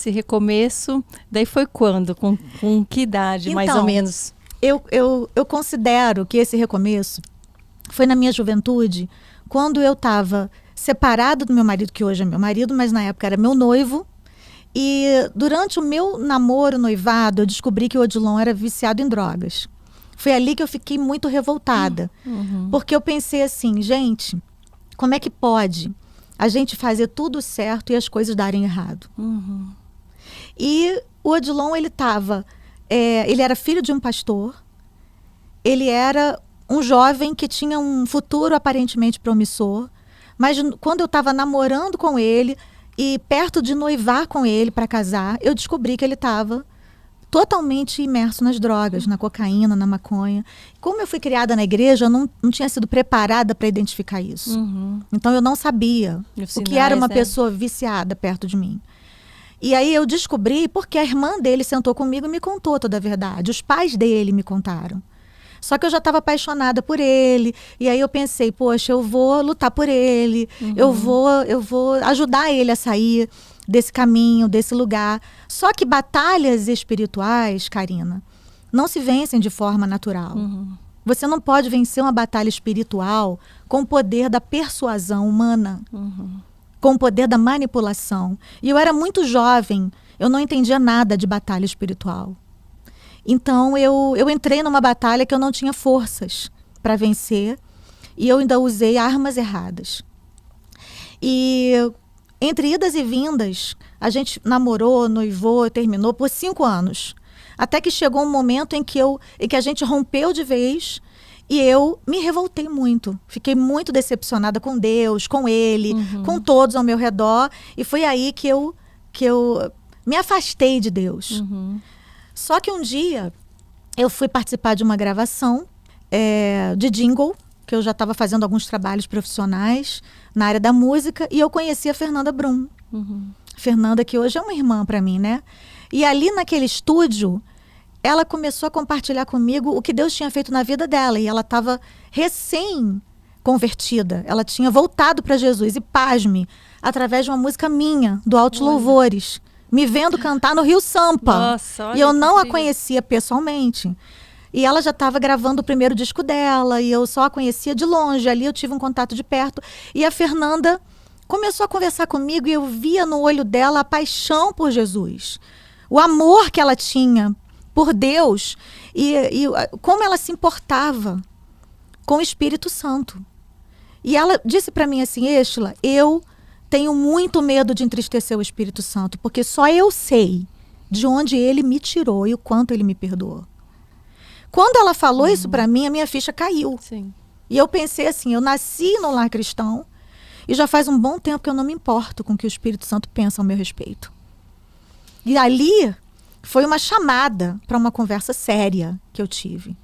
esse recomeço, daí foi quando? Com que idade, mais ou menos? Eu considero que esse recomeço foi na minha juventude, quando eu estava separada do meu marido, que hoje é meu marido, mas na época era meu noivo. E durante o meu namoro, noivado, eu descobri que o Odilon era viciado em drogas. Foi ali que eu fiquei muito revoltada. Porque eu pensei assim, gente, como é que pode a gente fazer tudo certo e as coisas darem errado? E o Odilon, ele era filho de um pastor, ele era um jovem que tinha um futuro aparentemente promissor, mas quando eu estava namorando com ele e perto de noivar com ele para casar, eu descobri que ele estava totalmente imerso nas drogas, na cocaína, na maconha. Como eu fui criada na igreja, eu não tinha sido preparada para identificar isso. Então eu não sabia o que era uma pessoa viciada perto de mim. E aí eu descobri porque a irmã dele sentou comigo e me contou toda a verdade. Os pais dele me contaram. Só que eu já estava apaixonada por ele. E aí eu pensei, poxa, eu vou lutar por ele. Eu vou ajudar ele a sair desse caminho, desse lugar. Só que batalhas espirituais, Karina, não se vencem de forma natural. Você não pode vencer uma batalha espiritual com o poder da persuasão humana. Com o poder da manipulação. E eu era muito jovem, eu não entendia nada de batalha espiritual. Então eu entrei numa batalha que eu não tinha forças para vencer e eu ainda usei armas erradas. E entre idas e vindas, a gente namorou, noivou, terminou por 5 anos. Até que chegou um momento em que a gente rompeu de vez. E eu me revoltei muito. Fiquei muito decepcionada com Deus, com ele, com todos ao meu redor. E foi aí que eu me afastei de Deus. Só que um dia eu fui participar de uma gravação de jingle, que eu já estava fazendo alguns trabalhos profissionais na área da música. E eu conheci a Fernanda Brum. Fernanda, que hoje é uma irmã para mim, né? E ali naquele estúdio, ela começou a compartilhar comigo o que Deus tinha feito na vida dela. E ela estava recém-convertida. Ela tinha voltado para Jesus. E pasme, através de uma música minha, do Altos Louvores. Me vendo cantar no Rio Sampa. Nossa, e eu não a conhecia pessoalmente. E ela já estava gravando o primeiro disco dela. E eu só a conhecia de longe. Ali eu tive um contato de perto. E a Fernanda começou a conversar comigo. E eu via no olho dela a paixão por Jesus. O amor que ela tinha por Deus e como ela se importava com o Espírito Santo. E ela disse para mim assim, Estela, eu tenho muito medo de entristecer o Espírito Santo, porque só eu sei de onde ele me tirou e o quanto ele me perdoou. Quando ela falou isso para mim, a minha ficha caiu. Sim. E eu pensei assim, eu nasci no lar cristão e já faz um bom tempo que eu não me importo com o que o Espírito Santo pensa ao meu respeito. E ali foi uma chamada para uma conversa séria que eu tive.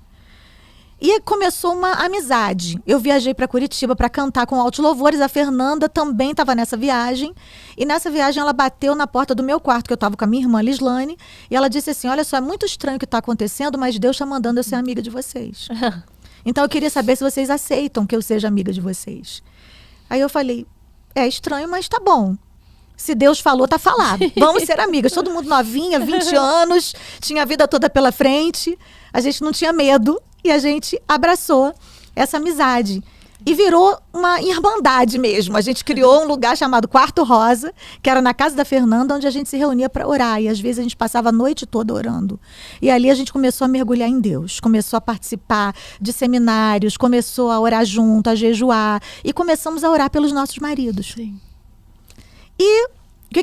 E começou uma amizade. Eu viajei para Curitiba para cantar com Altos Louvores. A Fernanda também estava nessa viagem. E nessa viagem ela bateu na porta do meu quarto, que eu estava com a minha irmã Lislane. E ela disse assim, olha só, é muito estranho o que está acontecendo, mas Deus está mandando eu ser amiga de vocês. Então eu queria saber se vocês aceitam que eu seja amiga de vocês. Aí eu falei, é estranho, mas tá bom. Se Deus falou, tá falado. Vamos ser amigas. Todo mundo novinha, 20 anos, tinha a vida toda pela frente. A gente não tinha medo e a gente abraçou essa amizade. E virou uma irmandade mesmo. A gente criou um lugar chamado Quarto Rosa, que era na casa da Fernanda, onde a gente se reunia para orar. E às vezes a gente passava a noite toda orando. E ali a gente começou a mergulhar em Deus. Começou a participar de seminários, começou a orar junto, a jejuar. E começamos a orar pelos nossos maridos. Sim. E o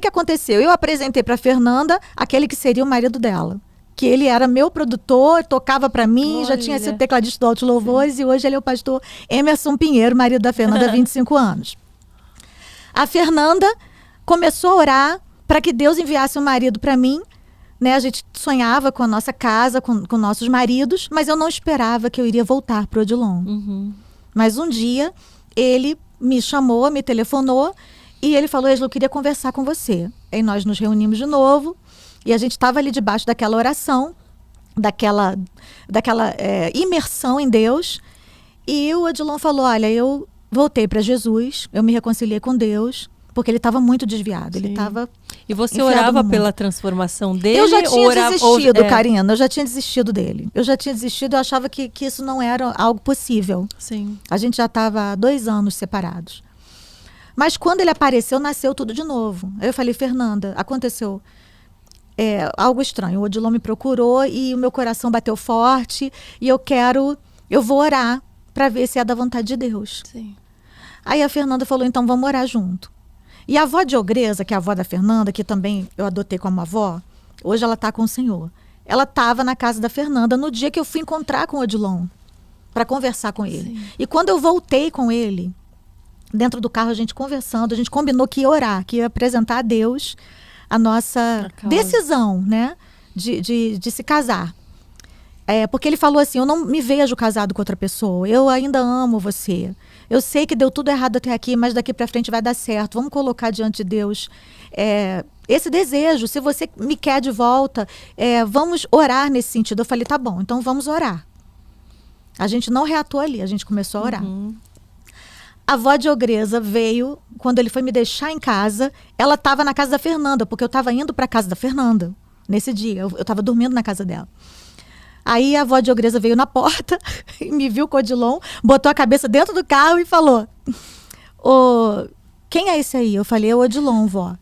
que aconteceu? Eu apresentei para Fernanda aquele que seria o marido dela. Que ele era meu produtor, tocava para mim, já tinha sido tecladista do Altos Louvores. Sim. E hoje ele é o pastor Emerson Pinheiro, marido da Fernanda há 25 anos. A Fernanda começou a orar para que Deus enviasse um marido para mim. Né? A gente sonhava com a nossa casa, com nossos maridos, mas eu não esperava que eu iria voltar para o Odilon. Mas um dia ele me chamou, me telefonou, e ele falou, Estela, eu queria conversar com você. Aí nós nos reunimos de novo, e a gente estava ali debaixo daquela oração, daquela imersão em Deus. E o Odilon falou, olha, eu voltei para Jesus, eu me reconciliei com Deus, Porque ele estava muito desviado. Ele estava. E você orava pela transformação dele? Eu já tinha desistido, Karina. Eu já tinha desistido dele. Eu já tinha desistido. Eu achava que isso não era algo possível. Sim. A gente já estava há 2 anos separados. Mas quando ele apareceu, nasceu tudo de novo. Aí eu falei, Fernanda, aconteceu algo estranho. O Odilon me procurou e o meu coração bateu forte. E eu vou orar para ver se é da vontade de Deus. Sim. Aí a Fernanda falou, então vamos orar junto. E a avó de Ogreza, que é a avó da Fernanda, que também eu adotei como avó, hoje ela está com o Senhor. Ela estava na casa da Fernanda no dia que eu fui encontrar com o Odilon, para conversar com ele. Sim. E quando eu voltei com ele, dentro do carro, a gente conversando, a gente combinou que ia orar, que ia apresentar a Deus a nossa decisão, né, de se casar. Porque ele falou assim, eu não me vejo casado com outra pessoa, eu ainda amo você. Eu sei que deu tudo errado até aqui, mas daqui para frente vai dar certo. Vamos colocar diante de Deus esse desejo. Se você me quer de volta, vamos orar nesse sentido. Eu falei, tá bom, então vamos orar. A gente não reatou ali, a gente começou a orar. Uhum. A avó de Ogreza veio, quando ele foi me deixar em casa, ela estava na casa da Fernanda, porque eu estava indo para a casa da Fernanda nesse dia. Eu estava dormindo na casa dela. Aí a avó de Ogreza veio na porta e me viu com o Odilon, botou a cabeça dentro do carro e falou, quem é esse aí? Eu falei, é o Odilon, vó.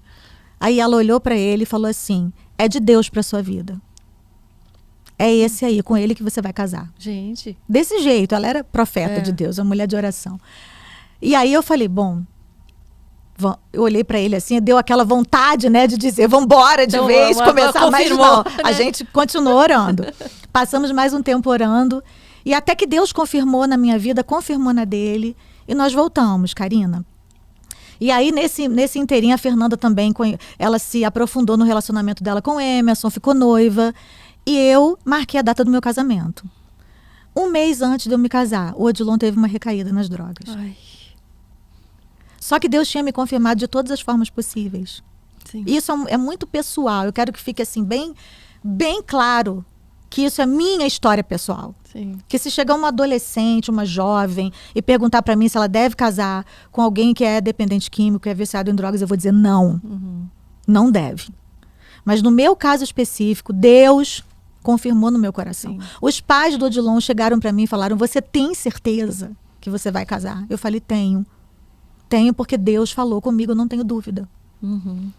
Aí ela olhou para ele e falou assim, é de Deus para sua vida. É esse aí, com ele que você vai casar. Gente. Desse jeito, ela era profeta de Deus, uma mulher de oração. E aí eu falei, bom, eu olhei para ele assim, deu aquela vontade, né, de dizer, vamos embora de vez, começar mais não. Né? A gente continuou orando. Passamos mais um tempo orando. E até que Deus confirmou na minha vida, confirmou na dele. E nós voltamos, Karina. E aí, nesse inteirinho, a Fernanda também, ela se aprofundou no relacionamento dela com o Emerson, ficou noiva. E eu marquei a data do meu casamento. 1 mês antes de eu me casar, o Odilon teve uma recaída nas drogas. Ai. Só que Deus tinha me confirmado de todas as formas possíveis. Sim. Isso é muito pessoal. Eu quero que fique assim bem claro que isso é minha história pessoal. Sim. Que se chegar uma adolescente, uma jovem, e perguntar para mim se ela deve casar com alguém que é dependente químico, que é viciado em drogas, eu vou dizer não. Uhum. Não deve. Mas no meu caso específico, Deus confirmou no meu coração. Sim. Os pais do Odilon chegaram para mim e falaram, você tem certeza que você vai casar? Eu falei, tenho. Tenho porque Deus falou comigo, eu não tenho dúvida. Uhum.